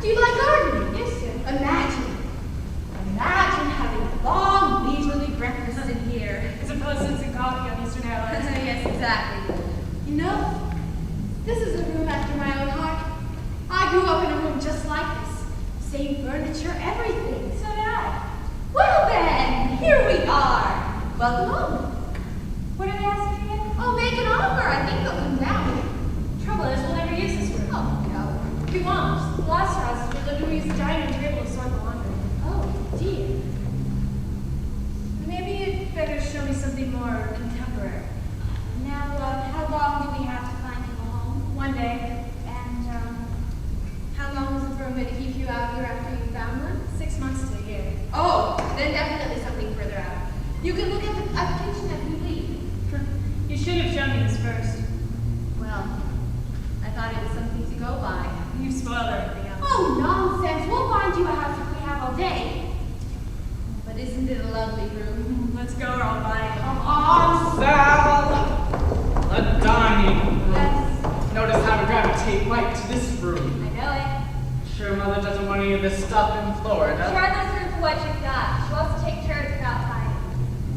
Do you like gardening? Yes, sir. Imagine having a long, leisurely breakfast in here. As opposed to instant coffee on Eastern Airlines. Yes, exactly. You know, this is a room after my own heart. I grew up in a room just like this. Same furniture, everything. So did I. Well then, here we are. Welcome home. What are they asking again? Oh, make an offer. I think they'll come down. Trouble is, we'll never use this room. Oh, no. We won't. The last house, we lived to use the dining room table to sort the laundry. Oh, dear. Maybe you'd better show me something more contemporary. Now, how long do we have to find you a home? One day. And, how long was the firm going to keep you out here after you found one? 6 months to a year. Oh, then definitely something further out. You can look at the kitchen as we leave. You should have shown me this first. Well, I thought it was something to go by. You spoiled everything else. Oh, nonsense. We'll find you a house if we have all day. But isn't it a lovely room? Let's go or I'll buy it. Come on, Sal! A dining room. Yes. Notice how to gravitate right to this room. I know it. Sure Mother doesn't want any of this stuff in Florida. Try this room for what you've got. She wants to take turns without fighting.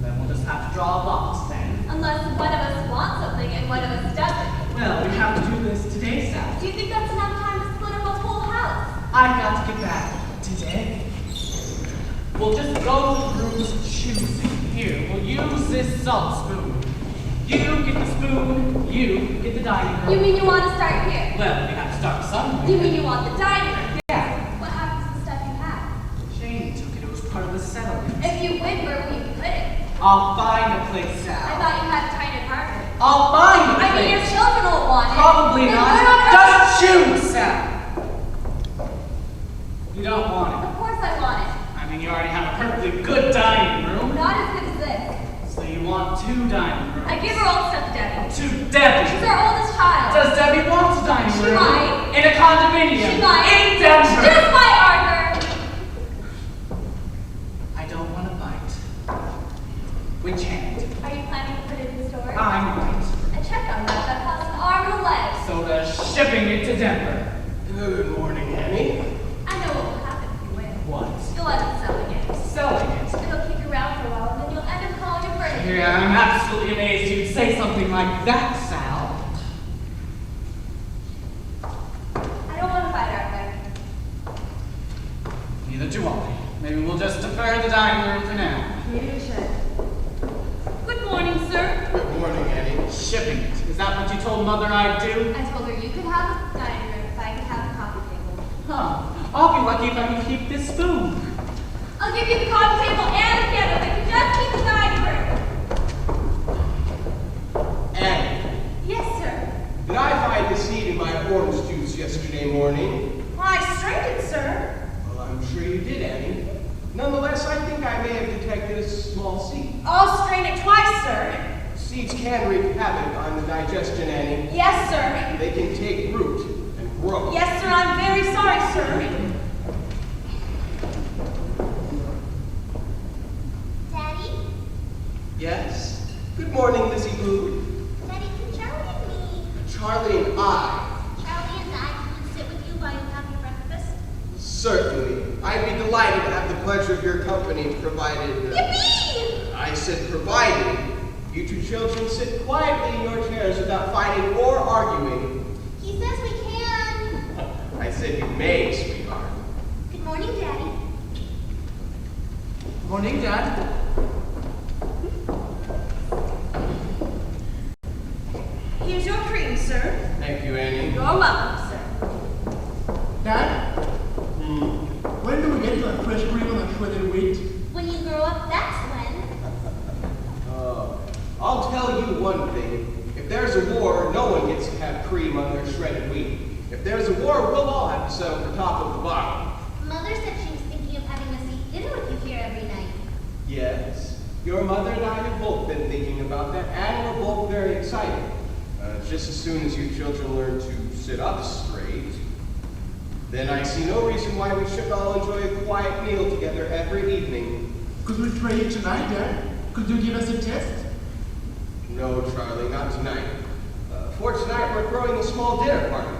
Then we'll just have to draw lots then. Unless one of us wants something and one of us doesn't. Well, we have to do this today, Sal. Do you think that's enough time to split up a whole house? I've got to get back today. We'll just go through choosing. Here, we'll use this salt spoon. You get the spoon, you get the dining room. You mean you want to start here? Well, we have to start somewhere. You mean you want the dining room? Yeah. What happens to the stuff you have? Shane took it. It was part of the settlement. If you win, where will you put it? I'll find a place, Sal. I thought you had a tiny apartment. I'll find a place. I mean, your children will want it. Probably Then not. we're not gonna- Just choose, Sal. You don't want it. Of course I want it. I mean, you already have a perfectly good dining room. Not as good as this. So you want 2 dining rooms. I give her old stuff to Debbie. To Debbie. She's our oldest child. Does Debbie want a dining She room? might. In a condominium. She might. In Denver. Just my Arthur. I don't want to bite. We can't. Are you planning to put it in the store? I might. I checked on that. That cost an arm and a leg. So they're shipping it to Denver. Good morning, Annie. I know what will happen if you win. What? You'll end up selling it. Selling it. It'll keep you around for a while, and then you'll end up calling it furniture. Yeah, I'm absolutely amazed you'd say something like that, Sal. I don't want to fight Arthur. Neither do I. Maybe we'll just defer the dining room for now. Maybe we should. Good morning, sir. Good morning, Annie. Shipping it. Is that what you told Mother I'd do? I told her you could have the dining room if I could have the coffee table. Huh. I'll be lucky if I can keep this spoon. I'll give you the coffee table and the piano if I can just keep the dining room. Annie, Yes, sir. did I find the seed in my orange juice yesterday morning? Why, strained it, sir. Well, I'm sure you did, Annie. Nonetheless, I think I may have detected a small seed. I'll strain it twice, sir. Seeds can wreak havoc on the digestion, Annie. Yes, sir. They can take root and grow. Yes, sir. I'm very sorry, sir. Daddy? Yes? Good morning, Lizzie Boo. Daddy, can Charlie and me, Charlie and I. Charlie and I, can sit with you while you have your breakfast? Certainly. I'd be delighted to have the pleasure of your company, provided... Yippee! I said provided. You 2 children sit quietly in your chairs without fighting or arguing. He says we can. I said you may, sweetheart. Good morning, Daddy. Morning, Dad. Here's your cream, sir. Thank you, Annie. You're welcome, sir. Dad, when do we get to a fresh cream on a shredded wheat? When you grow up, that's when. I'll tell you one thing. If there's a war, no one gets to have cream on their shredded wheat. If there's a war, we'll all have to settle for top of the bottom. Mother said she was thinking of having us eat dinner with you here every night. Yes, your mother and I have both been thinking about that, and we're both very excited. Just as soon as you children learn to sit up straight, then I see no reason why we shouldn't all enjoy a quiet meal together every evening. Could we try it tonight, Dad? Could you give us a test? No, Charlie, not tonight. For tonight, we're throwing a small dinner party.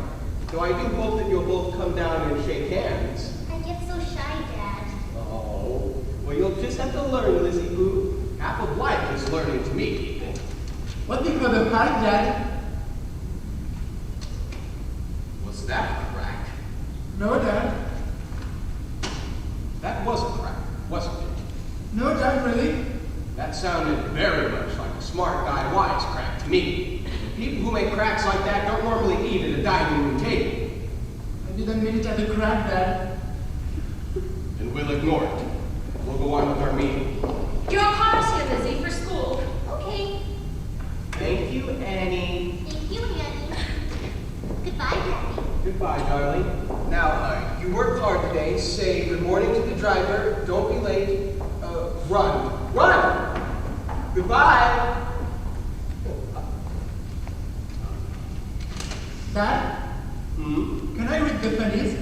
So I do hope that you'll both come down and shake hands. I get so shy, Dad. Oh, well, you'll just have to learn, Lizzie Boo. Half of life is learning to meet people. What do you call the crack, Dad? Was that a crack? No, Dad. That was a crack, wasn't it? No, Dad, really? That sounded very much like a smart guy wisecrack to me. People who make cracks like that don't normally eat at a dining room table. I didn't mean it as a crack, Dad. And we'll ignore it. We'll go on with our meeting. Your car's here, Lizzie, for school. Okay. Thank you, Annie. Thank you, Annie. Goodbye, Daddy. Goodbye, darling. Now, you worked hard today. Say good morning to the driver. Don't be late. Run. Run! Goodbye! Dad, can I read the pennies?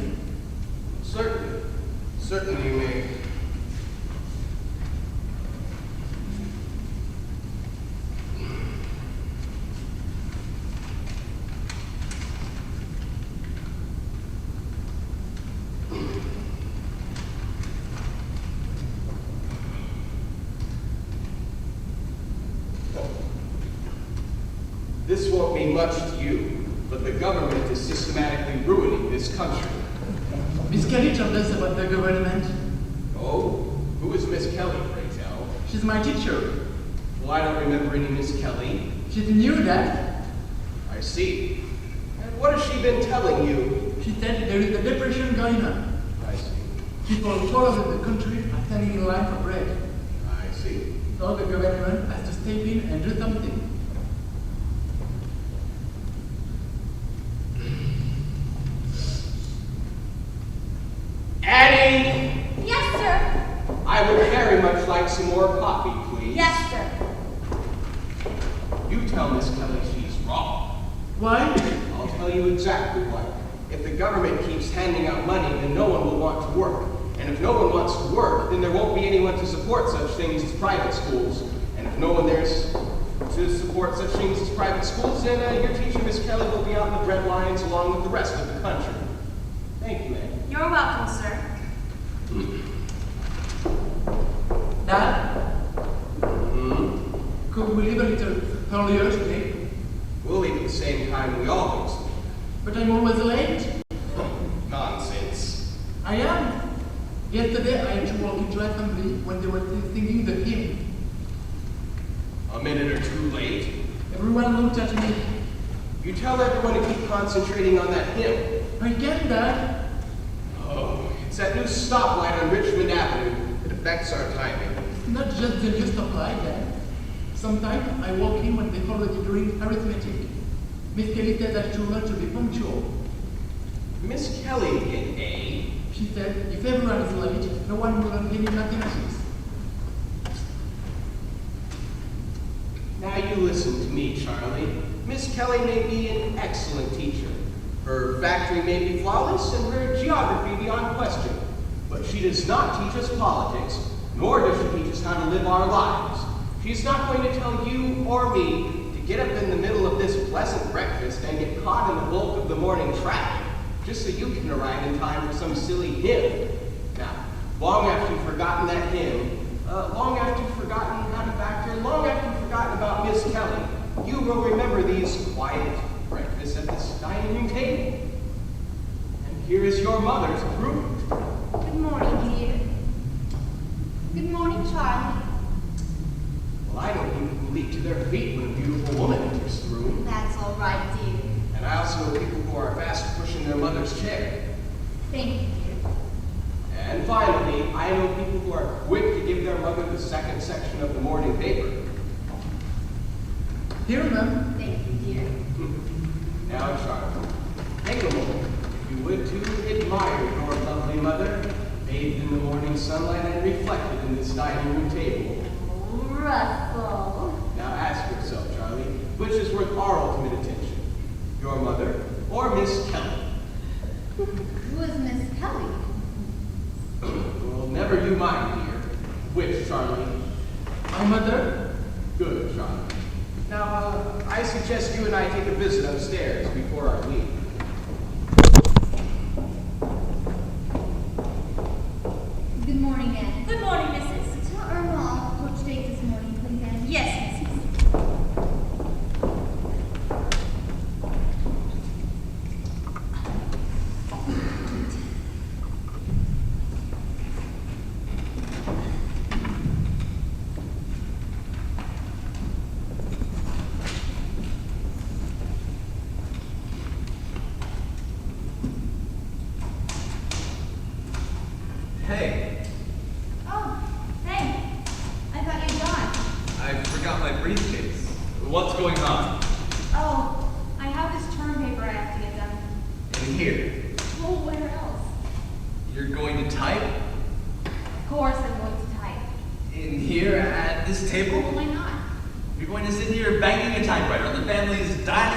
Certainly. Certainly you may. This won't mean much to you, but the government is systematically ruining this country. Miss Kelly told us about the government. Oh, who is Miss Kelly, pray tell? She's my teacher. Well, I don't remember any Miss Kelly. She's new, Dad. I see. And what has she been telling you? She said there is a depression going on. I see. People all over the country are standing in line for bread. I see. So the government has to step in and do something. Annie! Yes, sir. I would very much like some more coffee, please. Yes, sir. You tell Miss Kelly she's wrong. Why? I'll tell you exactly why. If the government keeps handing out money, then no one will want to work. And if no one wants to work, then there won't be anyone to support such things as private schools. And if no one there's to support such things as private schools, then your teacher, Miss Kelly, will be out in the bread lines along with the rest of the country. Thank you, Annie. You're welcome, sir. Dad, could we leave a little earlier today? We'll leave at the same time we always do. But I'm always late. Nonsense. I am. Yesterday I had to walk into assembly when they were still singing the hymn. A minute or two late. Everyone looked at me. You tell everyone to keep concentrating on that hymn. I can't, Dad. Oh, it's that new stoplight on Richmond Avenue that affects our timing. It's not just the new stoplight, Dad. Sometimes I walk in when they're already doing arithmetic. Miss Kelly says I should learn to be punctual. Miss Kelly again, eh? She said if everyone is late, no one will learn any mathematics. Now you listen to me, Charlie. Miss Kelly may be an excellent teacher. Her factory may be flawless and her geography beyond question. But she does not teach us politics, nor does she teach us how to live our lives. She's not going to tell you or me to get up in the middle of this pleasant breakfast and get caught in the bulk of the morning traffic, just so you can arrive in time for some silly hymn. Now, long after you've forgotten that hymn, long after you've forgotten how to factor, long after you've forgotten about Miss Kelly, you will remember these quiet breakfasts at this dining room table. And here is your mother to prove it. Good morning, dear. Good morning, Charlie. Well, I know people who leap to their feet when a beautiful woman enters the room. That's all right, dear. And I also know people who are fast pushing their mother's chair. Thank you, dear. And finally, I know people who are quick to give their mother the second section of the morning paper. Here, Ma'am. Thank you, dear. Now, Charlie, take a moment, if you would, to admire your lovely mother, bathed in the morning sunlight and reflected in this dining room table. Russell. Now ask yourself, Charlie, which is worth our ultimate attention? Your mother or Miss Kelly? Who is Miss Kelly? Well, never you mind, dear. Which, Charlie? My mother? Good, Charlie. Now, I suggest you and I take a visit upstairs before our leave.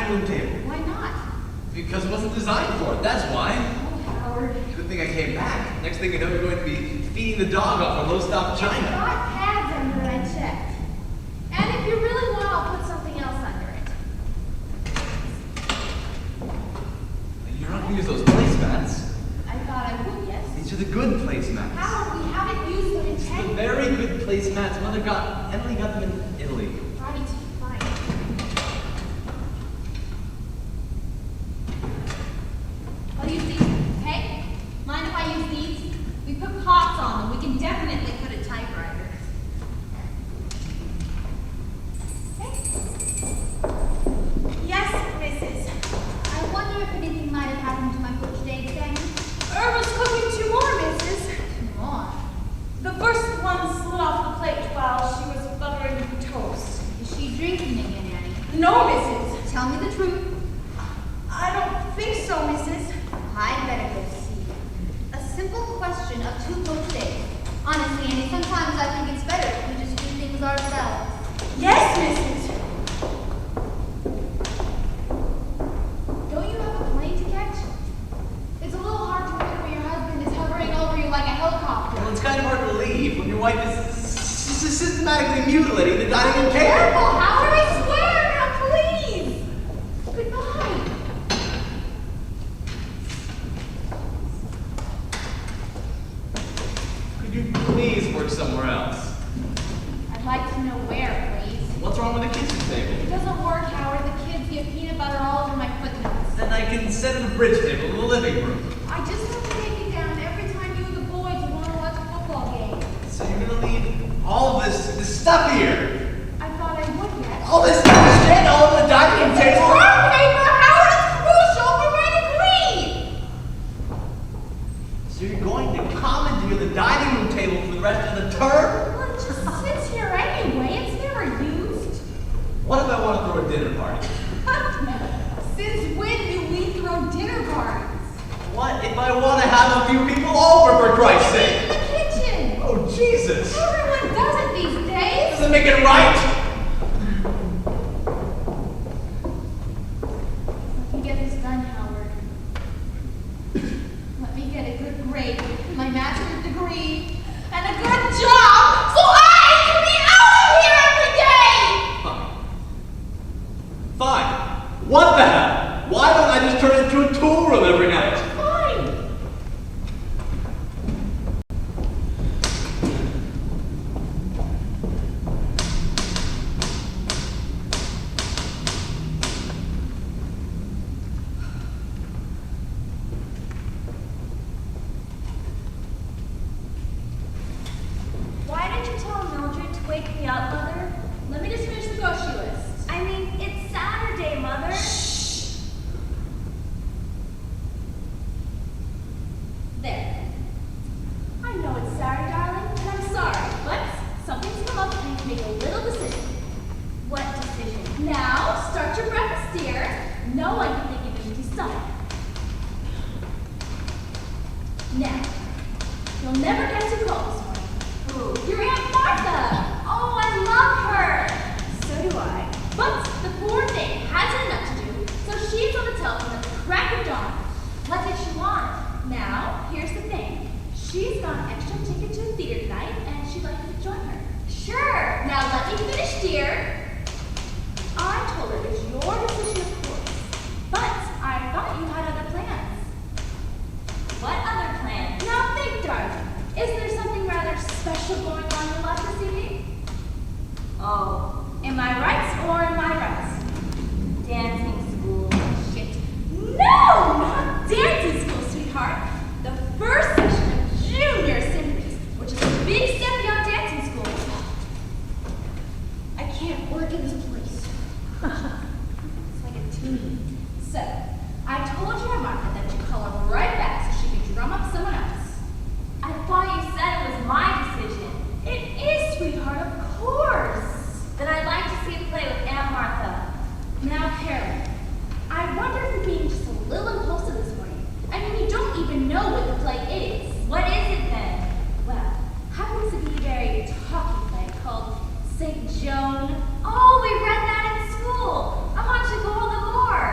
dining room table. Why not? Because it wasn't designed for it, that's why. Oh, Howard. Good thing I came back. Next thing you know, you're going to be feeding the dog off of low-stop It's china. got pads under it, I checked. And if you really want, I'll put something else under it. You're not going to use those placemats. I thought I would, yes. These are the good placemats. Howard, we haven't used them in The 10 very good placemats. Emily got them in Italy. Right, fine. I'll use these, okay? Mind if I use these? We put pots on them. We can definitely put a typewriter. Okay? Yes, Mrs. I wonder if anything might have happened to my poached eggs, Daniel. Irma's cooking 2 more, Mrs. Come on. The first one slid off the plate while she was buttering the toast. Is she drinking again, Annie? No, Mrs. Tell me the truth. I don't think so, Mrs. I'd better go see. A simple question of 2 poached eggs. Honestly, Annie, sometimes I think it's better if we just do things ourselves. Yes, Mrs. Don't you have a plane to catch? It's a little hard to wait when your husband is hovering over you like a helicopter. Well, it's kind of hard to leave when your wife is systematically mutilating the dining room table. Careful, Howard, I swear! Now, please! Goodbye. Could you please work somewhere else? I'd like to know where, please. What's wrong with the kitchen It table? doesn't work, Howard. The kids get peanut butter all over my footnotes. Then I can set up a bridge table in the living room. I just have to take it down every time you and the boys want to watch a football game. So you're gonna leave all of this stuff here? I thought I would, yes. All this stuff is dead all over the dining room It's table? term paper, Howard! It's crucial! We might agree! So you're going to commandeer the dining room table for the rest of the term? Well, it just sits here anyway. It's never used. What if I want to throw a dinner party? Since when do we throw dinner parties? What if I want to have a few people over, for Christ's In sake? the kitchen. Oh, Jesus! Everyone does it these days. Doesn't make it right! Let me get this done, Howard. Let me get a good grade, my master's degree, and a good job so I can be out of here every day! Fine. Fine. What the hell? Why don't I just turn it into a tool room every night? Fine. Why didn't you tell Mildred to wake me up, Mother? Let me just finish the grocery list. I mean, it's Saturday, Mother. Shh. There. I know it's Saturday, darling, and I'm sorry, but something's come up and I need to make a little decision. What decision? Now, start your breakfast, dear. No one can think of an empty stomach. Now, you'll never get too cold this morning. Ooh, your Aunt Martha! Oh, I love her! So do I. But the poor thing has enough to do, so she's on the telephone at the crack of dawn. What did she want? Now, here's the thing. She's got an extra ticket to the theater tonight, and she'd like you to join her. Sure! Now let me finish, dear. I told her it's your decision, of course. But I thought you had other plans. What other plans? Now think, darling. Is there something rather special going on in your life this evening? Oh, am I right or am I right? Dancing school. Shit. No, not dancing school, sweetheart. The first session of junior symphonies, which is a big step beyond dancing school. I can't work in this place. It's like a team. So, I told your Martha that you call her right back so she can drum up someone else. I thought you said it was my decision. It is, sweetheart, of course. Then I'd like to see a play with Aunt Martha. Now, Carolyn, I wonder if you're being just a little impulsive this morning. I mean, you don't even know what the play is. What is it then? Well, happens to be a very talky play called St. Joan. Oh, we read that in school. I want you to go a little more.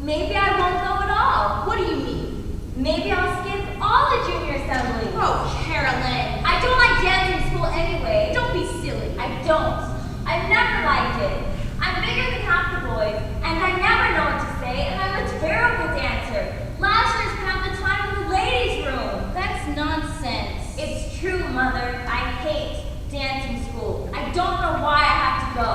Maybe I won't go at all. What do you mean? Maybe I'll skip all the junior assemblies. Oh, Carolyn. I don't like dancing school anyway. Don't be silly. I don't. I've never liked it. I'm bigger than half the boys, and I never know what to say, and I'm a terrible dancer. Last year spent the time in the ladies' room. That's nonsense. It's true, Mother. I hate dancing school. I don't know why I have to go.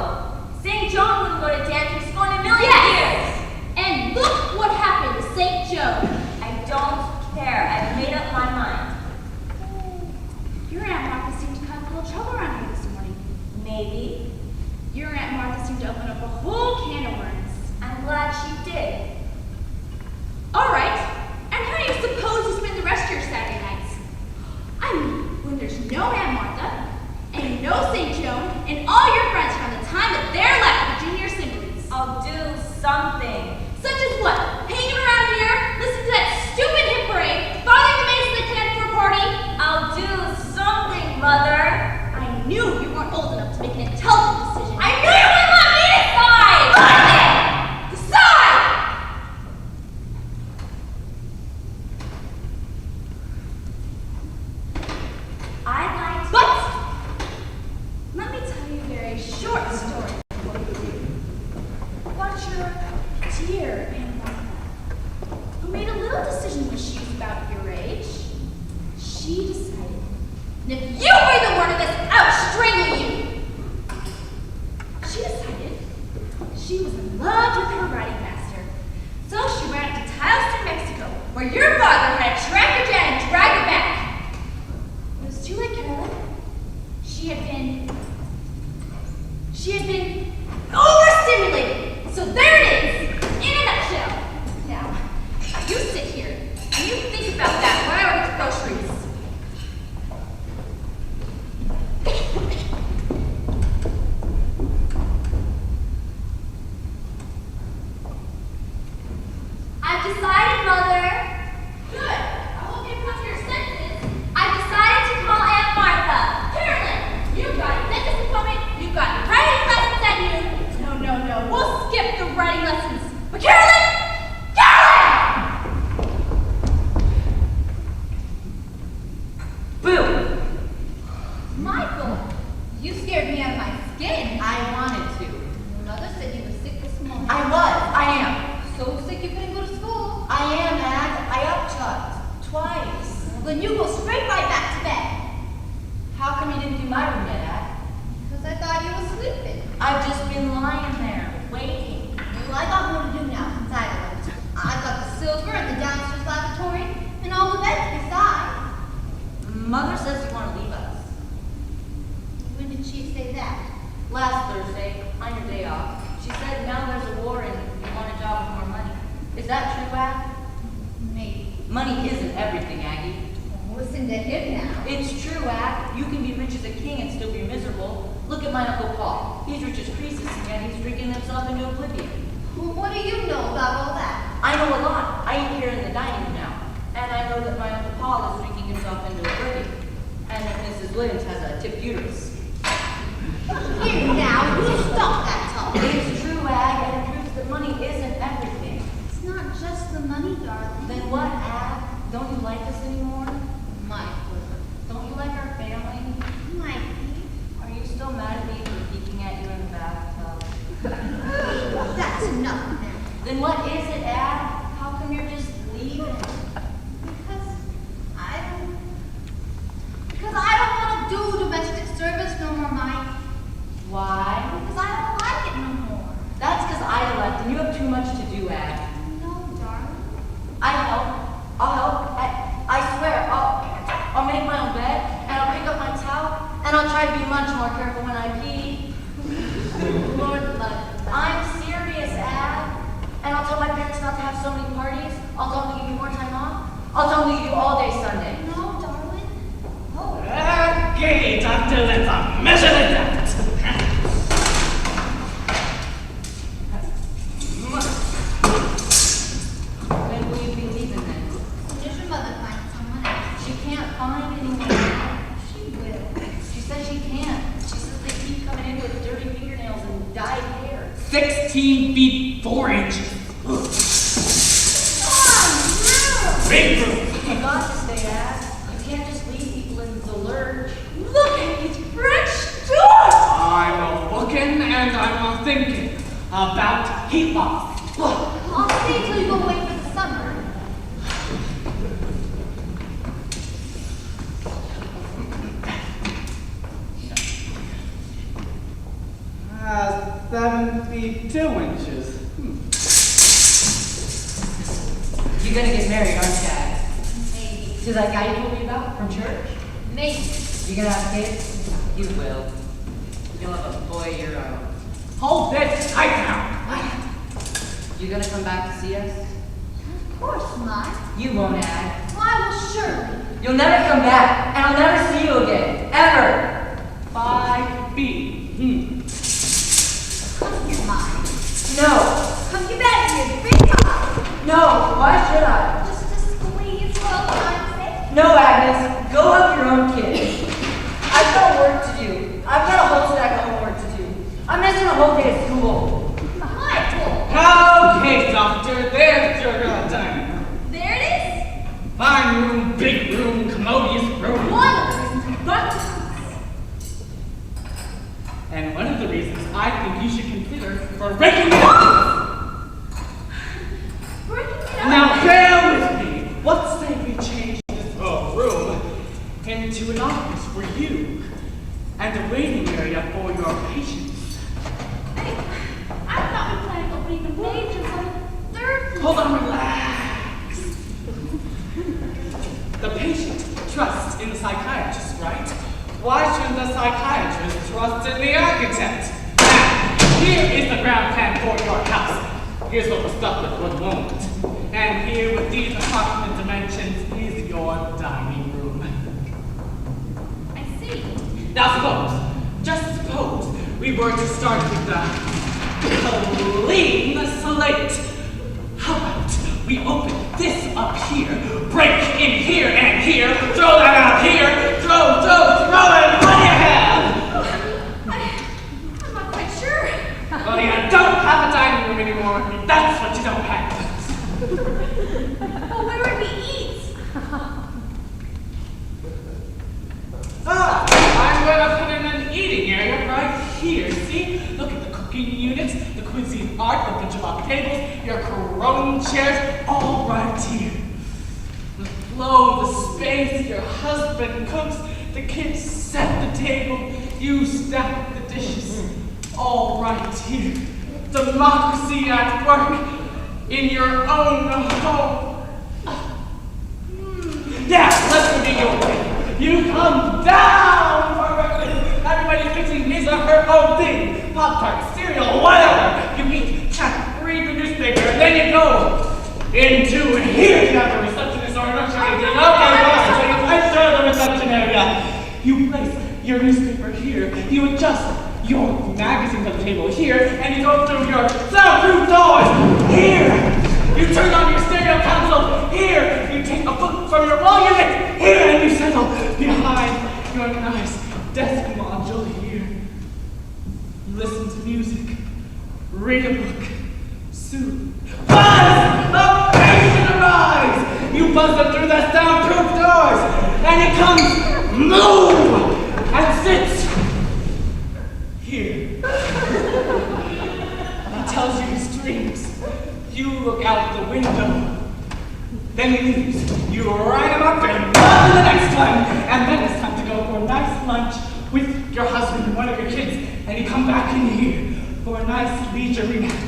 St. John wouldn't go to dancing school in a million years. And look what happened to St. Joe. I don't care. I've made up my mind. Your Aunt Martha seemed to cause a little trouble around here this morning. Maybe. Your Aunt Martha seemed to open up a whole can of worms. I'm glad she did. All right. And how do you suppose you spend the rest of your Saturday nights? I mean, when there's no Aunt Martha, and no St. Joan, and all your friends from the time that they're left for junior assemblies. I'll do something. Such as what? Hanging around here, listening to that stupid hit parade, following the mates of the clan for a party? I'll do something, Mother. I knew you weren't old enough to make an intelligent decision. I knew you wouldn't let me decide! Decide! I'd like to... But let me tell you a very short story of what you do. About your dear Aunt Martha, who made a little decision when she was about your age. She decided, and if you breathe a word of this, I'll strangle you. She decided she was in love with her riding master. So she ran up to Taos, New Mexico, where your father had tracked her down and dragged her back. It was too late, Carolyn. She had been overstimulated. So there it is, in a nutshell. Now you sit here and you think about that while I order groceries. I've decided, Mother. Good. I hope you come to your senses. I've decided to call Aunt Martha. Carolyn, you've got a dentist appointment. You've got writing lessons at noon. No. We'll skip the writing lessons. But Carolyn! Boo! Michael, you scared me out of my skin. I wanted to. Your mother said you were sick this morning. I am. So sick you couldn't go to school. I am, Ad. I upchucked. Twice. Well, then you go straight right back to bed. How come you didn't do my room yet, Ad? Because I thought you were sleeping. I've just been lying there, waiting. Well, I got more to do now since I left. I've got the silver in the downstairs lavatory and all the beds besides. Mother says you want to leave us. When did she say that? Last Thursday, on your day off, she said now there's a war and you want a job with more money. Is that true, Ad? Maybe. Money isn't everything, Aggie. Listen to him now. It's true, Ad. You can be rich as a king and still be miserable. Look at my Uncle Paul. He's rich as Croesus, and yet he's drinking himself into oblivion. Well, what do you know about all that? I know a lot. I eat here in the dining room now. And I know that my Uncle Paul is drinking himself into oblivion. And that Mrs. Williams has a tipped uterus. Here now, you stop that talk. It's true, Ag, and it proves that money isn't everything. It's not just the money, darling. Then what, Ag? Don't you like us anymore? Michael. Don't you like our family? Mikey. Are you still mad at me for peeking at you in the bathtub? That's enough now. Then what is it, Ag? How come you're just leaving? Because I don't want to do domestic service no more, Mike. Why? Because I don't like it no more. That's because I left and you have too much to do, Ag. No, darling. I help. I'll help. I swear, I'll make my own bed, and I'll pick up my towel, and I'll try to be much more careful when I pee. Lord love. I'm serious, Ad. And I'll tell my parents not to have so many parties. I'll tell them to give me more time off. I'll tell them to give you all day Sunday. No, darling. Oh. Okay, Doctor, let's measure that. When will you be leaving then? Does your mother find someone else? She can't find anyone. She will. She says she can't. She says they keep coming in with dirty fingernails and dyed hair. 16 feet 4 inches. big room. You got to stay at. You can't just leave people in the lurch. Look at these French doors! I'm a looking and I'm a thinking about heat loss. I'll stay till you go away for the summer. 72 inches. You're gonna get married, aren't you, Dad? Maybe. To that guy you told me about from church? Maybe. You're gonna have kids? You will. You'll have a boy of your own. Hold it tight now. You gonna come back to see us? Of course not. You won't, Dad. Why, well, surely. You'll never come back, and I'll never see you again. Ever. 5B. Come here, mine. No. Come get back here, big time. No. Why should I? Just to squeeze for old time's sake. No, Agnes. Go have your own kids. I've got work to do. I've got a whole stack of homework to do. I'm missing a whole day of school. Michael. Okay, doctor, there's your dining room. There it is. Fine room, big room, commodious room. One of the reasons you got to And one of the reasons I think you should consider for breaking it up. breaking it up. Now bear with me. What say we change this room into an office for you and a waiting area for your patients? I thought we planned on opening the majors on the third floor. Hold on, relax. The patient trusts in the psychiatrist, right? Why shouldn't the psychiatrist trust in the architect? Now, here is the ground plan for your house. Here's what we're stuck with for the moment. And here with these approximate dimensions is your dining room. I see. Now just suppose we were to start with the clean slate. How about we open this up here, break in here and here, throw that out here, throw, and what do you have? I'm not quite sure. Well, you don't have a dining room anymore. That's what you don't have. Well, where would we eat? I'm going to put in an eating area right here. See? Look at the cooking units, the cuisine art, the picture-box tables, your chrome chairs, all right here. The flow, the space, your husband cooks, the kids set the table, you stack the dishes, all right here. Democracy at work in your own home. Yeah, let's begin your way. You come down for breakfast. Everybody's fixing his or her own thing. Pop-Tart, cereal, whatever. You eat, chat, read the newspaper, and then you go into here. You have a receptionist or an usher. Okay, fine. So you enter the reception area. You place your newspaper here. You adjust your magazines on the table here, and you go through your soundproof doors here. You turn on your stereo console here. You take a book from your wall unit here, and you settle behind your nice desk module here. You listen to music, read a book, soothe. Buzz! A patient arrives! You buzz them through the soundproof doors, and it comes, move, and sits here. He tells you his dreams. You look out the window. Then he leaves. You write him up and run to the next one. And then it's time to go for a nice lunch with your husband and one of your kids. And you come back in here for a nice leisurely nap.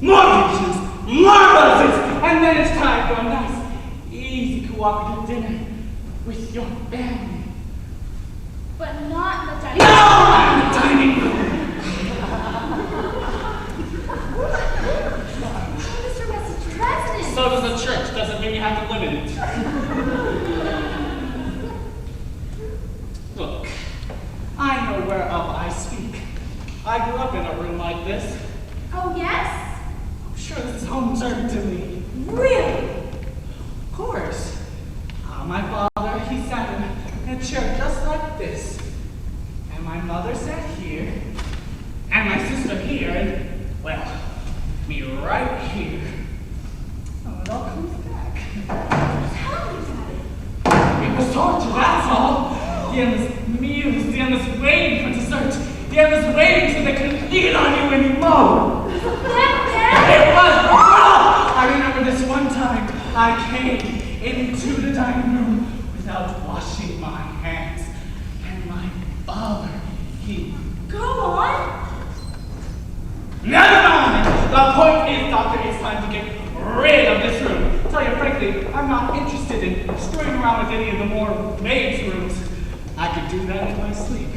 More patients, more buzzes, and then it's time for a nice, easy, cooperative dinner with your family. But not in the dining No, not in the dining room. Mr. Mrs. President. So does the church. Doesn't mean you have to live in it. Look, I know whereof I speak. I grew up in a room like this. Oh, yes? I'm sure this is home turned to me. Really? Of course. My father, he sat in a chair just like this. And my mother sat here. And my sister here. And, well, me right here. Oh, it all comes back. torture, that's all. The endless meals, the endless waiting for dessert, the endless waiting so they couldn't eat on you anymore. It was brutal. I remember this one time I came into the dining room without washing my hands. And my father, he... Go on. Never mind! The point is, Doctor, it's time to get rid of this room. Tell you frankly, I'm not interested in screwing around with any of the more maids' rooms. I could do that in my sleep.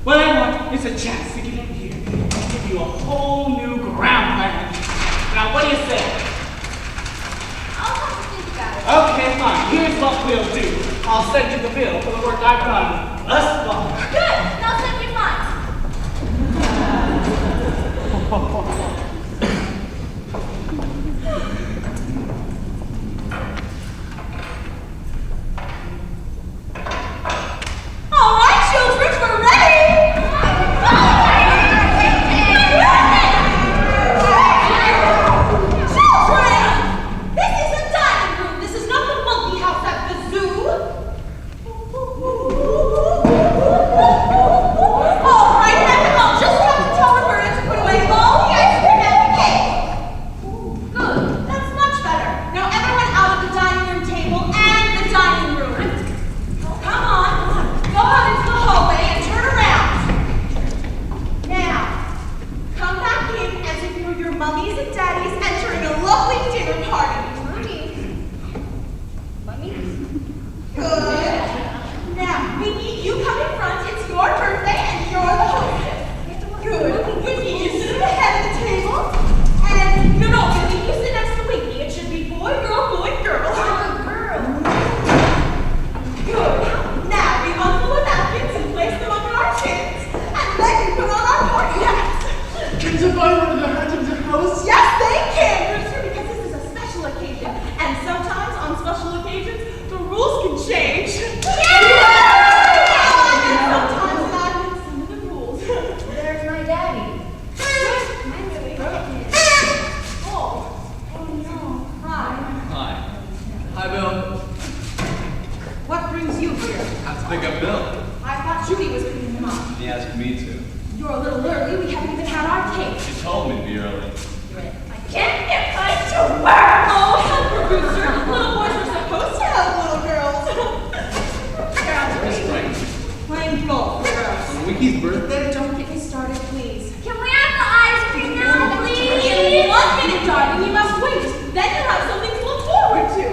What I want is a chance to get in here and give you a whole new ground plan. Now, what do you say? I'll have to think about it. Okay, fine. Here's what we'll do. I'll send you the bill for the work I've done thus far. Good! I'll send you mine. All right, children, we're ready. Children, this is a dining room. This is not the monkey house at the zoo. All right, now I'll just have to tell Roberta to put away all the ice cream and the cake. Good. That's much better. Now everyone out of the dining room table and the dining room. Come on. Go out into the hallway and turn around. Now, come back in as if you were your mummies and daddies entering a lovely dinner party. Mummies? Good. Now, Winky, you come in front. It's your birthday and you're the hostess. Good. Winky, you sit at the head of the table. And, no, Winky, you sit next to Winky. It should be boy, girl, boy, girl. Girl. Good. Now, we unfold the napkins and place them under our chins. And then we put on our party hats. Can you buy one of the hats of the house? Yes, they can, Brewster, because this is a special occasion. And sometimes on special occasions, the rules can change. And sometimes not even some of the rules. There's my daddy. Oh no. Hi. Hi. Hi, Bill. What brings you here? Have to pick up Bill. I thought Judy was picking him up. He asked me to. You're a little early. We haven't even had our cake. She told me to be early. I can't get my to work. Oh, help her, Brewster. Little boys are supposed to help little girls. Miss Frank. Playing golf for girls. On Winky's birthday? Don't get me started, please. Can we have the ice cream now, please? In 1 minute, darling, you must wait. Then you'll have something to look forward to.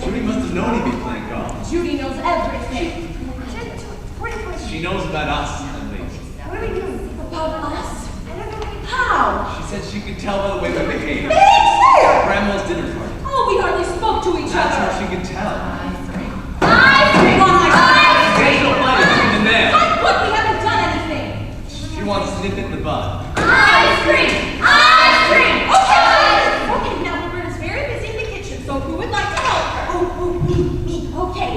Judy must have known he'd be playing golf. Judy knows everything. She knows about us, at least. What are we doing? About us? How? She said she could tell by the way we behave. Big fair! Grandma's dinner party. Oh, we hardly spoke to each That's how other. she could tell. Ice cream. There's no fight even there. Look, we haven't done anything. She wants to nip it in the bud. Ice cream! Ice cream! Okay, now Roberta's very busy in the kitchen, so who would like to help her? Me. Okay,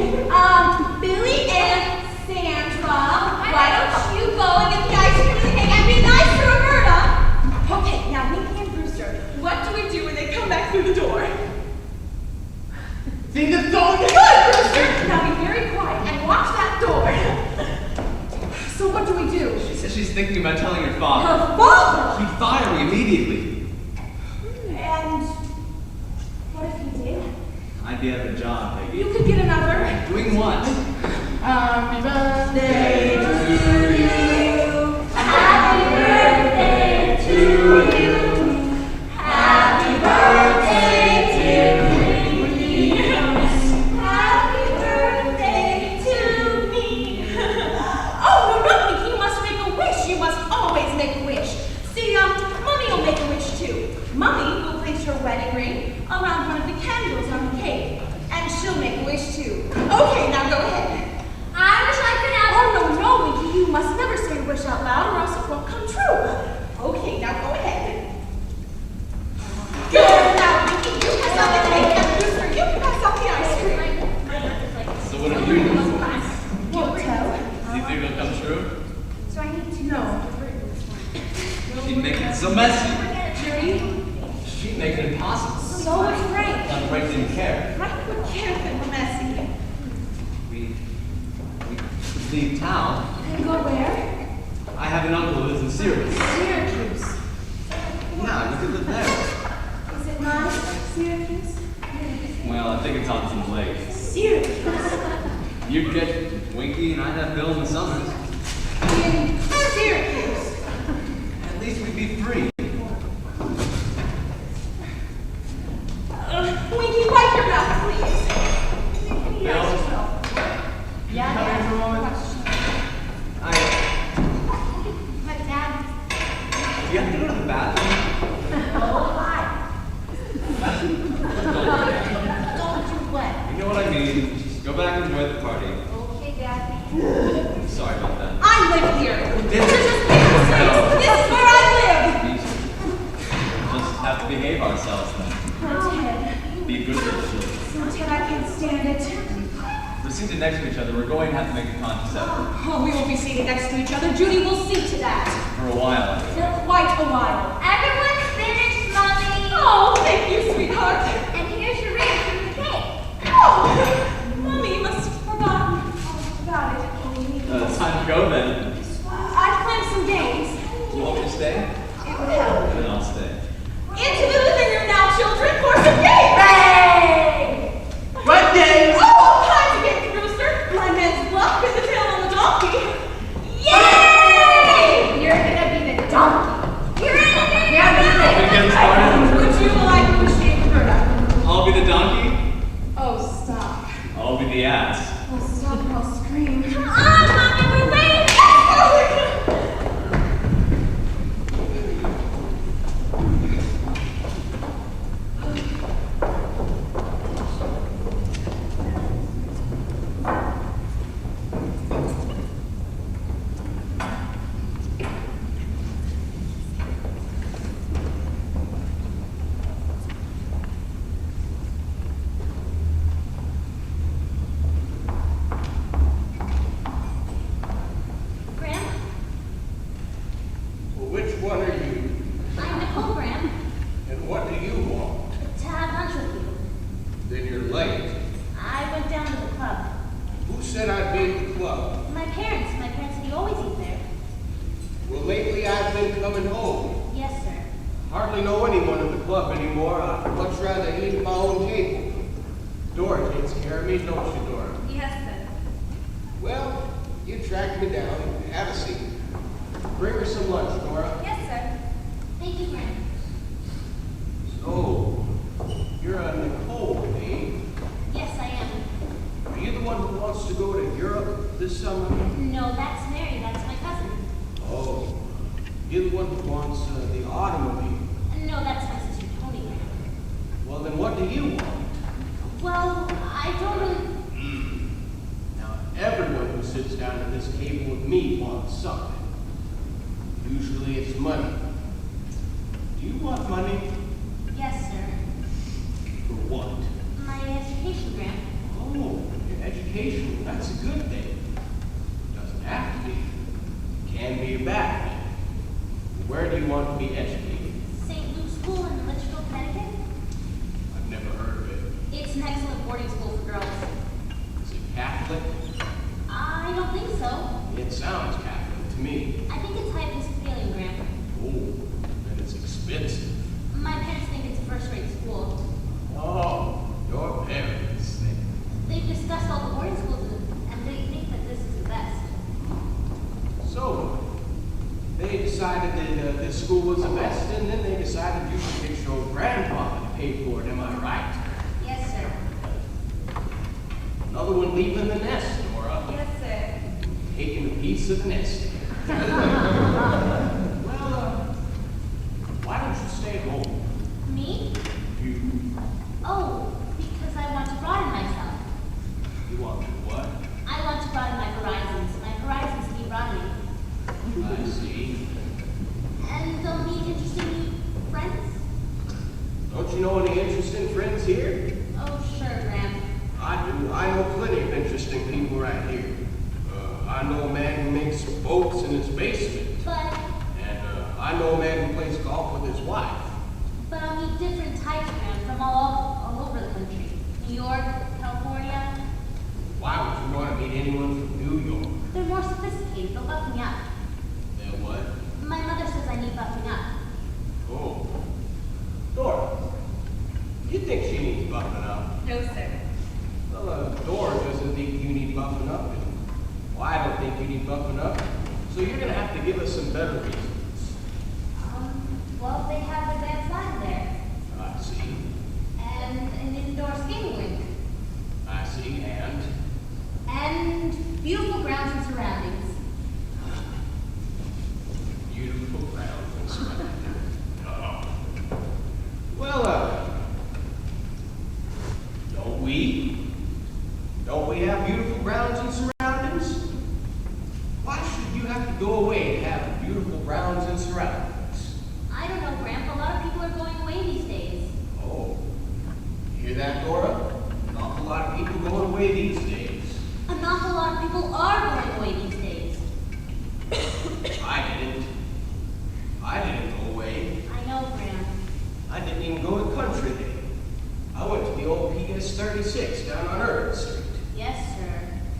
Billy and Sandra, why don't you go and get the ice cream and the cake and be nice to Roberta? Okay, now Winky and Brewster, what do we do when they come back through the door? Sing the song. Good, Brewster! Now be very quiet and watch that door. So what do we do? She says she's thinking about telling her father. Her father! He'd fire me immediately. And what if he did? I'd be out of a job, Peggy. You could get another. Doing what? Happy birthday. to you. Happy birthday to you. Happy birthday, dear Winky. Happy birthday to me. Oh, no, Winky, you must make a wish. You must always make a wish. See, Mummy will make a wish too. Mummy will place her wedding ring around one of the candles on the cake. And she'll make a wish too. Okay, now go ahead. I wish I could have. Oh, no, Winky, you must never say a wish out loud or else it won't come true. Okay, now go ahead. Good, now Winky, you pass out the cake and Brewster, you can pass out the ice cream. So what do you do? Won't tell. Do you think it'll come true? So I need to know. She'd make it so messy. Judy, She'd make it impossible. so would Frank. But Frank didn't care. Frank would care if it were messy. leave town. And go where? I have an uncle who lives in Syracuse. Syracuse. Yeah, you could live there. Is it nice, Syracuse? Well, I think it's on some lake. Syracuse. You'd get Winky and I'd have Bill in the summers. In Syracuse. At least we'd be free. Winky, wipe your mouth, please. Bill? Yeah, Come here Dad. for a moment. But Dad, Do you have to go to the bathroom? don't do what? You know what I mean. Just go back and enjoy the party. Okay, Dad. Sorry about that. I live here. Did This you? is This is where I live. Just have to behave ourselves then. Ted. Be good little children. Ted, I can't stand it. We're seated next to each other. We're going to have to make a conscious effort. Oh, we won't be seated next to each other. Judy will see to that. For a while. For quite a while. Everyone's finished, Mommy. Oh, thank you, sweetheart. And here's your ring for the cake. Oh, Mommy, you must have forgotten. Oh, forgot it. It's time to go then. I've planned some games. You want me to stay? It would help. Then I'll stay. Into the living room now, children, for some games. Hey! What games? Oh, all kinds of games, Brewster. Blind man's bluff and the tail on the donkey. Yay! You're gonna be the donkey. You're in the game. Are we getting started? Would you like to shave Roberta? I'll be the donkey. Oh, stop. I'll be the ass. Oh, stop or I'll scream. Come on, Mommy, we're waiting. Graham, Well, which one are you? I'm Nicole, Graham. And what do you want? To have lunch with you. Then you're late. I went down to the club. Who said I'd be at the club? My parents said you always eat there. Well, lately I've been coming home. Yes, sir. Hardly know anyone at the club anymore. I'd much rather eat at my own table. Dora takes care of me, don't you, Dora? Yes, sir. Well, you tracked me down. Have a seat. Bring her some lunch, Dora. Yes, sir. Thank you, Graham. So, you're a Nicole, eh? Yes, I am. Are you the one who wants to go to Europe this summer? No, that's Mary. That's my cousin. Oh, you're the one who wants the automobile. No, that's my sister Tony, Graham. Well, then what do you want? Well, I don't really... Now, everyone who sits down at this table with me wants something. Usually it's money. Do you want money? Yes, sir. For what? My education, Graham. Oh, your education. That's a good thing. Doesn't have to be. Can be a bad thing. Where do you want to be educated? St. Luke's School in Litchfield, Connecticut. I've never heard of it. It's an excellent boarding school for girls. Is it Catholic? I don't think so. It sounds Catholic to me. I think it's high Episcopalian, Graham. Oh, then it's expensive. My parents think it's a first-rate school. Oh, your parents. They've discussed all the boarding schools and they think that this is the best. So, they decided that this school was the best, and then they decided you should get your grandfather to pay for it. Am I right? Yes, sir. Another one leaving the nest, Nora. Yes, sir. Taking a piece of the nest. Well, why don't you stay home? Me? You Oh, because I want to broaden myself. want to what? I want to broaden my horizons. My horizons need broadening. I see. And they'll meet interesting new friends? Don't you know any interesting friends here? Oh, sure, Graham. I do. I know plenty of interesting people right here. I know a man who makes boats in his basement. But I know a man who plays golf with his wife. I'll meet different types, Graham, from all over the country. New York, California. Why would you want to meet anyone from New York? They're think she needs buffing up? No, sir. Well, Dora doesn't think you need buffing up, and well, I don't think you need buffing up. So you're gonna have to give us some better reasons. Well, they have advanced Latin there, I see. and an indoor skating rink, I see, and beautiful grounds and surroundings. beautiful grounds and surroundings. Oh. Well, don't we have beautiful grounds and surroundings? Why should you have to go away to have beautiful grounds and surroundings? I don't know, Grandpa. A lot of people are going away these days. Oh, you hear that, Dora? An awful lot of people going away these days. An awful lot of people are going away these days. I didn't go away. I know, Grandpa. I didn't even go to Country Day. I went to the old PS 36 down on Irving Street. Yes, sir.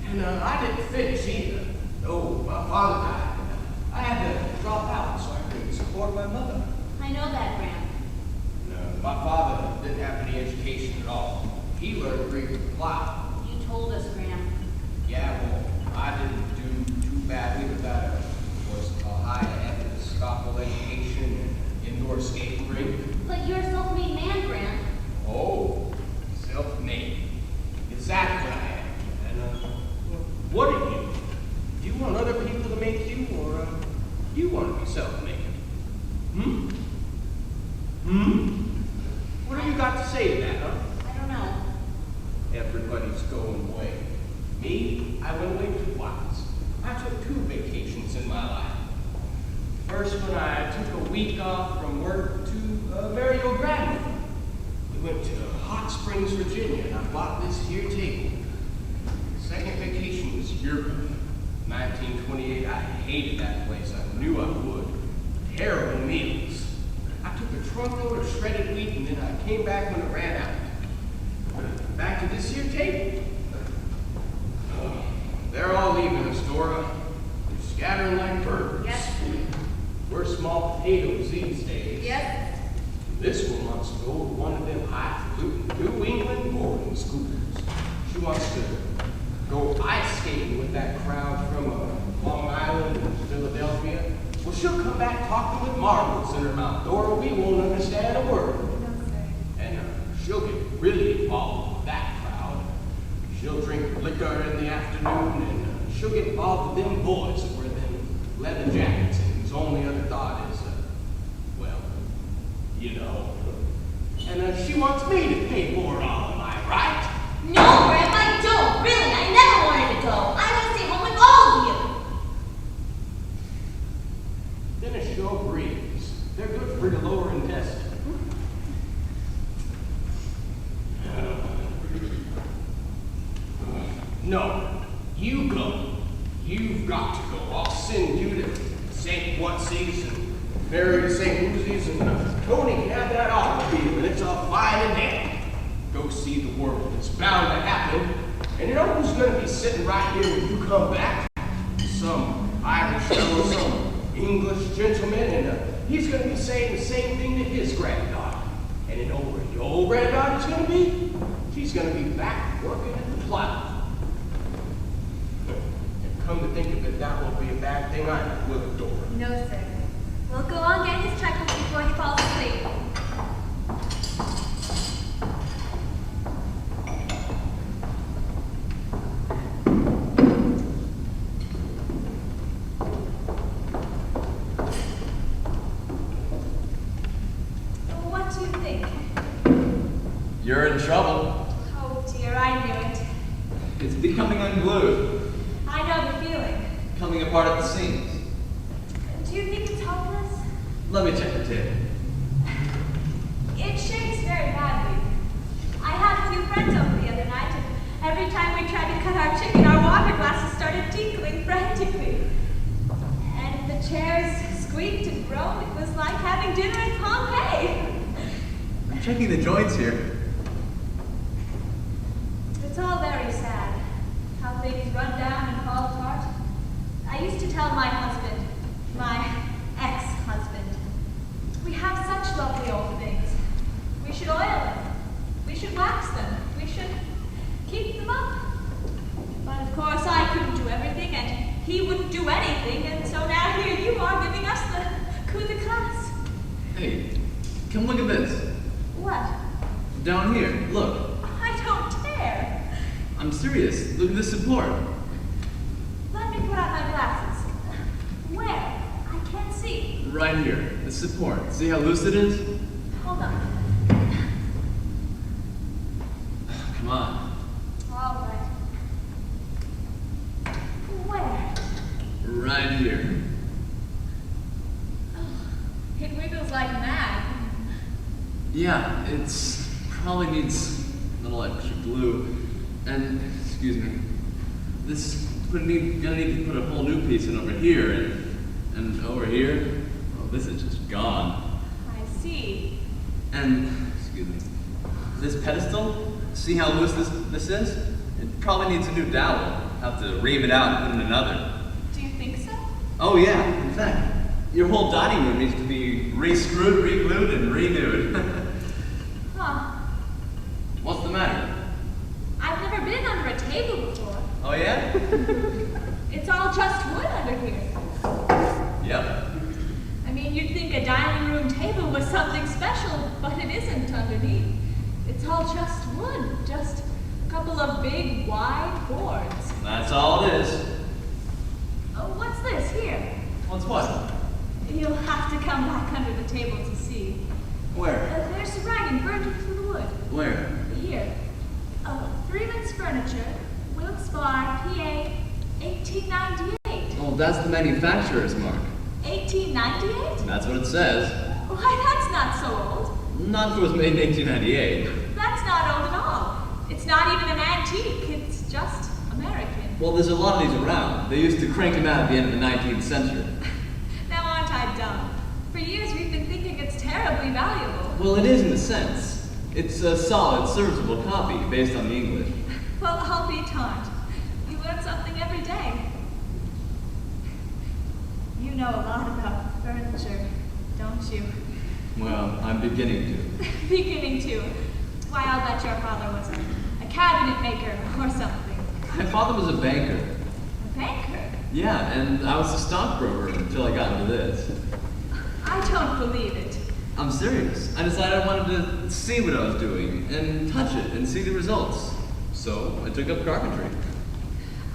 And I didn't finish either. No, my father died. I had to drop out so I could support my mother. I know that, Grandpa. My father didn't have any education at all. He learned to read with the plow. You told us, Grandpa. Yeah, well, I didn't do too badly with that. Was a high Episcopal education and indoor skating rink. But you're a self-made man, Grandpa. Oh, self-made. Exactly what I am. And what are you? Do you want other people to make you, or do you want to be self-made? What have you got to say to that, huh? I don't know. Everybody's going away. Me, I went away twice. I took 2 vacations in my life. First when I took a week off from work to bury your grandmother. We went to Hot Springs, Virginia, and I bought this here table. Second vacation was Europe. 1928, I hated that place. I knew I would. Terrible meals. I took a trunkload of shredded wheat, and then I came back when it ran out. Back to this here table. They're all leaving us, Dora. They're scattering like birds. Yes. We're small potatoes these days. Yes. This one wants to go to one of them highfalutin New England boarding schools. She wants to go ice skating with that crowd from Long Island and Philadelphia. Well, she'll come back talking with marbles in her mouth. Dora, we won't understand a word. No, sir. And she'll get really involved with that crowd. She'll drink liquor in the afternoon, and she'll get involved with them boys that wear them leather jackets, and whose only other thought is, well, you know. And she wants me to pay for it all, am I right? No, Grandpa, I don't. Really, I never wanted to go. I want to stay home with all of you. Then a show breeze. They're good for the lower intestine. No, you go. You've got to go. I'll send you to St. Whatsy's and Mary to St. Lucy's, and Tony can have that automobile, and it's all fine and dandy. Go see the world. It's bound to happen. And you know who's going to be sitting right here when you come back? Some Irish fellow, some English gentleman, and he's going to be saying the same thing to his granddaughter. And you know where your old granddaughter's going to be? She's going to be back working at the plow. And come to think of it, that won't be a bad thing either, will it, Dora? No, sir. We'll go on get his checkbook before he falls asleep. What do you think? You're in trouble. Oh dear, I knew it. It's becoming unglued, I know the feeling. coming apart at the seams. Do you think it's hopeless? Let me check the tape. It shakes very badly. I had a few friends over the other night, and every time we tried to cut our chicken, our water glasses started tinkling frantically. And if the chairs squeaked and groaned, it was like having dinner in Pompeii. I'm checking the joints here. It's all very sad, how things run down and fall apart. I used to tell my husband, my ex-husband, we have such lovely old things. We should oil them. he wouldn't do anything, and so now here you are giving us the coup de classe. Hey, come look at this. What? Down here, look. I don't dare. I'm serious. Look at this support. Let me put on my glasses. Where? I can't see. Right here. The support. See how loose it is? Hold on. Come on. All right. Where? Right here. Oh, it wiggles like mad. Yeah, it's probably needs a little extra glue. And, excuse me, gonna need to put a whole new piece in over here and over here. Oh, this is just gone. I see. And, excuse me, this pedestal, see how loose this is? It probably needs a new dowel. Have to ream it out and put in another. Do you think so? Oh yeah, in fact, your whole dining room needs to be re-screwed, re-glued, and renewed. Huh. What's the matter? I've never been under a table before. Oh yeah? It's all just wood under here. Yep. I mean, you'd think a dining room table was something special, but it isn't underneath. It's all just wood, just a couple of big, wide boards. That's all it is. Oh, what's this here? What's what? You'll have to come back under the table to see. Where? There's some writing burned into the wood. Where? Here. Freeman's Furniture, Wilkes-Barre, PA, 1898. Oh, that's the manufacturer's mark. 1898? That's what it says. Why, that's not so old. Not if it was made in 1898. That's not old at all. It's not even an antique. It's just American. Well, there's a lot of these around. They used to crank them out at the end of the 19th century. Now aren't I dumb? For years we've been thinking it's terribly valuable. Well, it is in a sense. It's a solid, serviceable copy based on the English. Well, I'll be darned. You learn something every day. You know a lot about furniture, don't you? Well, I'm beginning to. Beginning to. Why, I'll bet your father was a cabinet maker or something. My father was a banker. A banker? Yeah, and I was a stockbroker until I got into this. I don't believe it. I'm serious. I decided I wanted to see what I was doing and touch it and see the results. So I took up carpentry.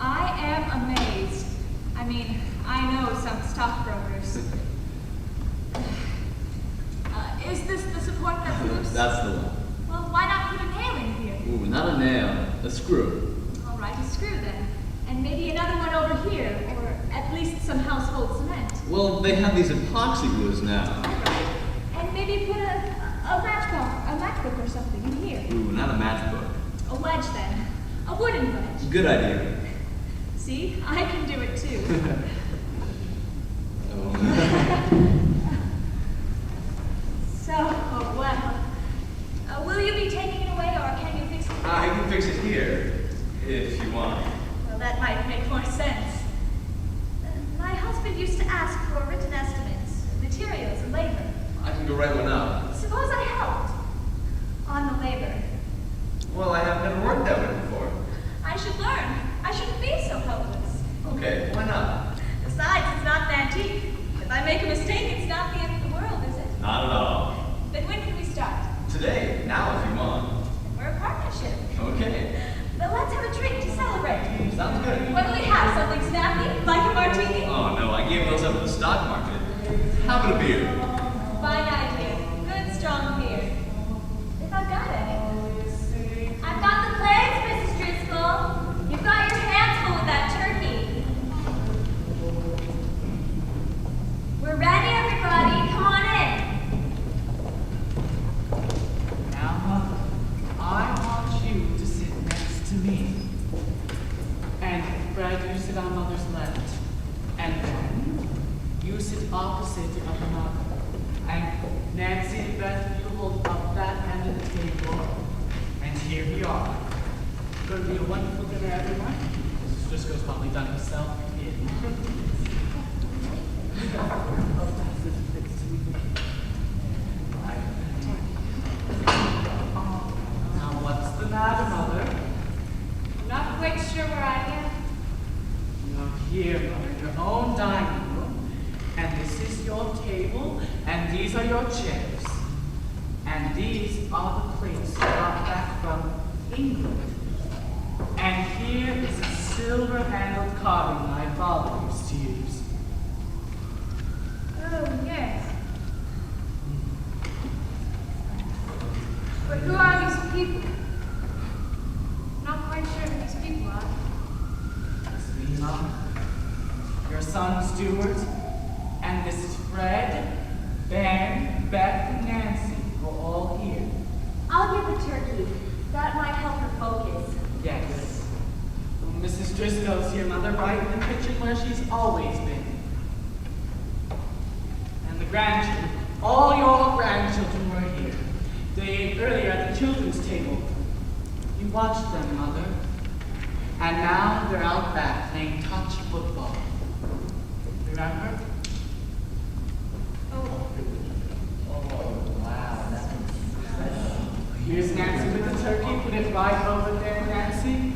I am amazed. I mean, I know some stockbrokers. Is this the support that's loose? That's the one. Well, why not put a nail in here? Ooh, not a nail, a screw. All right, a screw then. And maybe another one over here, or at least some household cement. Well, they have these epoxy glues now. All right. And maybe put a matchbook or something in here. Ooh, not a matchbook. A wedge then. A wooden wedge. Good idea. See, I can do it too. So, well, will you be taking it away or can you fix it? I can fix it here, if you want. Well, that might make more sense. My husband used to ask for written estimates, materials, and labor. I can go write one up. Suppose I helped on the labor. Well, I have never worked that way before. I should learn. I shouldn't be so helpless. Okay, why not? Besides, it's not an antique. If I make a mistake, it's not the end of the world, is it? Not at all. Then when can we start? Today, now if you want. We're a partnership. Okay. But let's have a drink to celebrate. Sounds good. What do we have? Something snappy? Like a martini? Oh no, I gave those up at the stock market. How about a beer? Fine idea. Good, strong beer. If I've got any. I've got the plates, Mrs. Driscoll. You've got your hands full with that turkey. We're ready, everybody. Come on in. Now, Mother, I want you to sit next to me. And Fred, you sit on Mother's left. And then you sit opposite of Mother. And Nancy and Beth, you hold up that end of the table. And here we are. It's going to be a wonderful dinner, everyone. Mrs. Driscoll's probably done herself in. Now, what's the matter, Mother? I'm not quite sure where I am. You're Here, Mother, your own dining room. And this is your table, and these are your chairs. And these are the plates you brought back from England. And here is a silver-handled carving my father used to use. Oh, yes. But who are these people? Not quite sure who these people are. It's me, Mom. Your son, Stuart. And this is Fred, Ben, Beth, and Nancy. We're all here. I'll get the turkey. That might help her focus. Yes. Mrs. Driscoll's here, Mother, right in the kitchen where she's always been. And the grandchildren, all your grandchildren were here. They ate earlier at the children's table. You watched them, Mother. And now they're out back playing touch football. Remember? Here's Nancy with the turkey. Put it right over there, Nancy.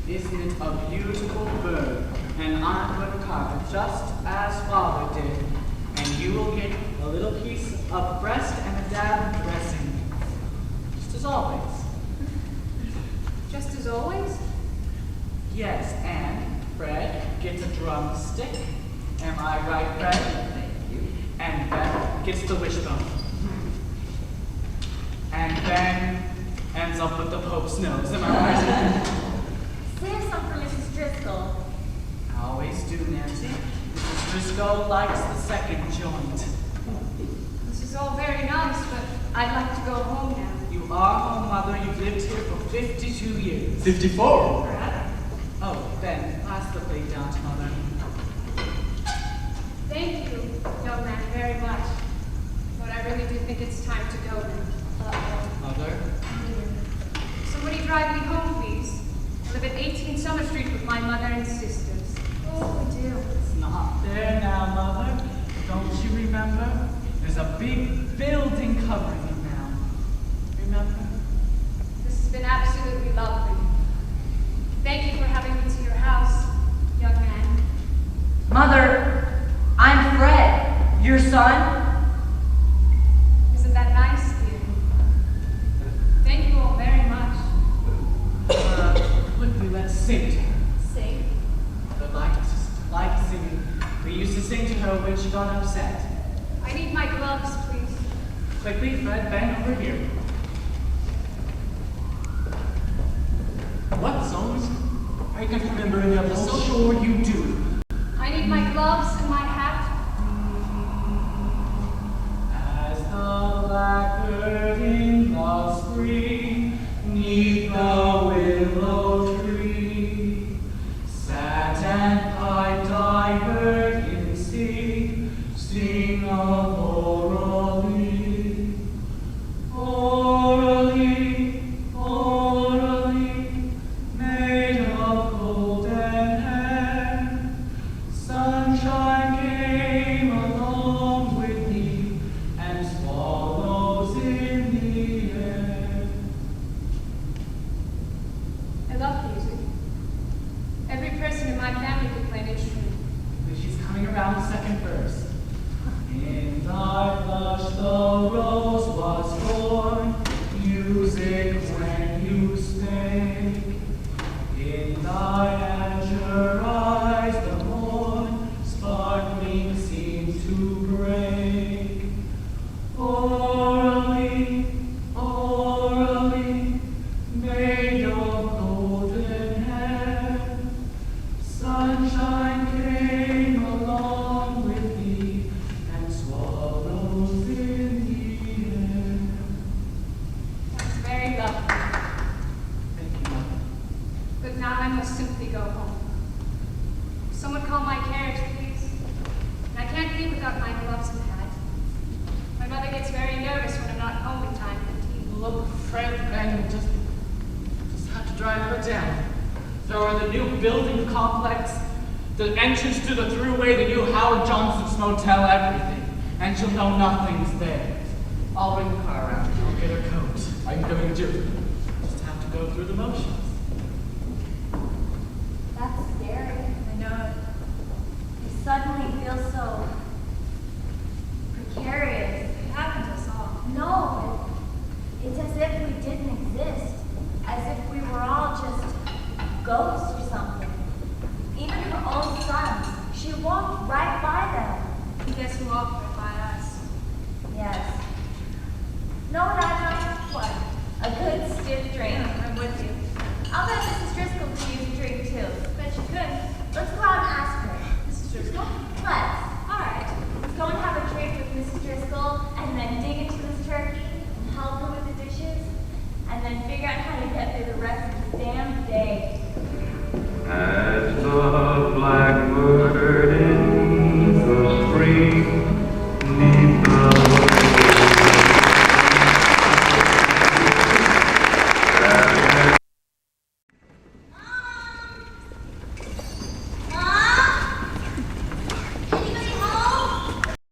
Isn't it a beautiful bird? And I'm going to carve it just as Father did. And you will get a little piece of breast and a dab of dressing. Just as always. Just as always? Yes, and Fred gets a drumstick. Am I right, Fred? Thank you. And Beth gets the wishbone. And then ends up with the Pope's nose. Am I right? Save some for Mrs. Driscoll. I always do, Nancy. Mrs. Driscoll likes the second joint. This is all very nice, but I'd like to go home now. You are home, Mother. You've lived here for 52 years. 54. Perhaps. Oh, Ben, pass the plate down to Mother. Thank you, young man, very much. But I really do think it's time to go now. Mother? Somebody drive me home, please. I live at 18 Summer Street with my mother and sisters. Oh, we do. It's not there now, Mother. Don't you remember? There's a big building covering it now. Remember? This has been absolutely lovely. Thank you for having me to your house, young man. Mother, I'm Fred, your son. Isn't that nice, dear? Thank you all very much. Quickly, let's sing to her. Sing. Mother liked singing. We used to sing to her when she got upset. I need my gloves, please. Quickly, Fred, Ben, over here. What songs? I can't remember any of them. So sure you do. I need my gloves and my hat. As the blackbird in the spring, 'neath the willow tree, sat and piped, I heard him sing, sing of Oralee. Oralee, Oralee, made of golden hair, sunshine came along with thee, and swallows in the air. I love music. Every person in my family could play an instrument. She's coming around the second verse. In thy flush the rose was born, music when you spake. In thy azure eyes the morn, sparkling seemed to break. Oralee, Oralee, made of golden hair, sunshine came along with thee, and swallows in the air. That's very lovely. Thank you, Mother. But now I must simply go home. Someone call my carriage, please. And I can't leave without my gloves and hat. My mother gets very nervous when I'm not home in time for tea. Look, Fred, Ben, just have to drive her down. There are the new building complex, the entrance to the throughway, the new Howard Johnson's motel, everything. And she'll know nothing's there. I'll bring the car around. I'll get her coat. I'm going to just have to go through the motions. That's scary. I know it. drink. I'm with you. I'll bet Mrs. Driscoll could use a drink too. Bet she could. Let's go out and ask her. Mrs. Driscoll? Let's. All right. Let's go and have a drink with Mrs. Driscoll, and then dig into this turkey and help her with the dishes, and then figure out how to get through the rest of the damn day. As the black